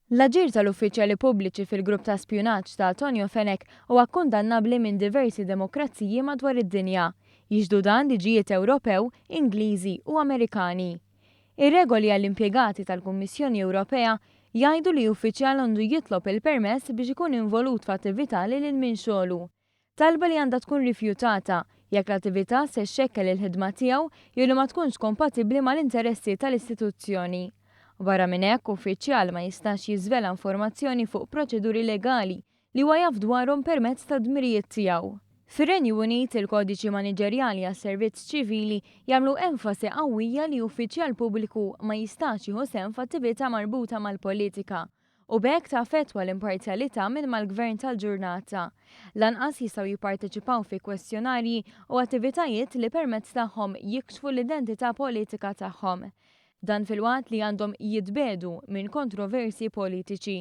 L-aġir tal-uffiċjali pubbliċi fil-grupp ta' spjunaġġ ta' Antonio Fenech huwa kkundannabbli minn diversi demokraziji madwar id-dinja, jiġdu dan liġijiet Ewropew, Ingliżi u Amerikani. Ir-regoli għall-impjegati tal-Kummissjoni Ewropea jgħidu li uffiċjal għandu jitlob il-permess biex ikun involut f'attività li lil minn xogħlu. Talba li għandha tkun rifjutata jekk l-attività se xekkel il-ħidma tiegħu jew li ma tkunx kompatibbli mal-interessi tal-istituzzjoni. Barra minn hekk uffiċjal ma jistax jiżvela informazzjoni fuq proċeduri legali li huwa jaf dwarhom permezz ta' dmirijiet tiegħu. Fir-Renju Unit il-kodiċi maniġerjali għas-servizz ċivili jagħmlu enfasi qawwija li uffiċjal pubbliku ma jistax jieħu sehem f'attività marbuta mal-politika u b'hekk taffettwa l-imparzjalità minn mal-gvern tal-ġurnata. Lanqas jistgħu jipparteċipaw fi kwestjonarji u attivitajiet li permezz tagħhom jikxfu l-identità politika tagħhom. Dan fil-waqt li għandhom jitbedu minn kontroversji politiċi.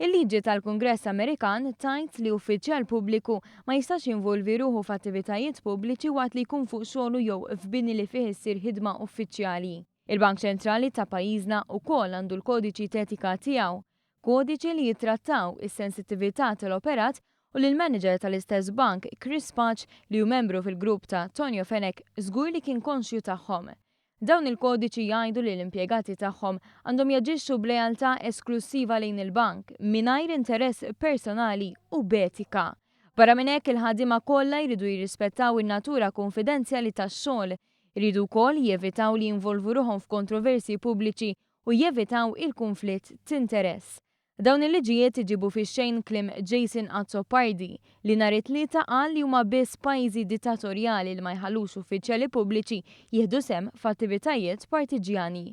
Il-liġi tal-Kungress Amerikan tajt li uffiċjal pubbliku ma jistax jinvolvi ruħu f'attivitajiet pubbliċi waqt li jkun fuq xogħlu jew f'bini li fih issir ħidma uffiċjali. Il-Bank Ċentrali ta' pajjiżna wkoll għandu l-kodiċi etika tiegħu, kodiċi li jittrattaw is-sensittività tal-operat u l-manager tal-istess bank Chris Patch li hu membru fil-grupp ta' Antonio Fenech żgur li kien konxju tagħhom. Dawn il-kodiċi jgħidu li l-impjegati tagħhom għandhom jaġixxu b'lealtà esklusiva lejn il-bank mingħajr interess personali u b'etika. Barra minn hekk il-ħaddiema kollha jridu jirrispettaw in-natura konfidenzjali tax-xogħol, iridu wkoll jevitaw li jinvolvu ruħhom f'kontroversji pubbliċi u jevitaw il-konflitt t'interess. Dawn il-liġijiet iġibu fix-xejn kliem Jason Azzopardi li nhar it-tlieta qal li huma biss pajjiżi dittatorjali li ma jħallux uffiċjali pubbliċi jieħdu sehem f'attivitajiet partiġjani.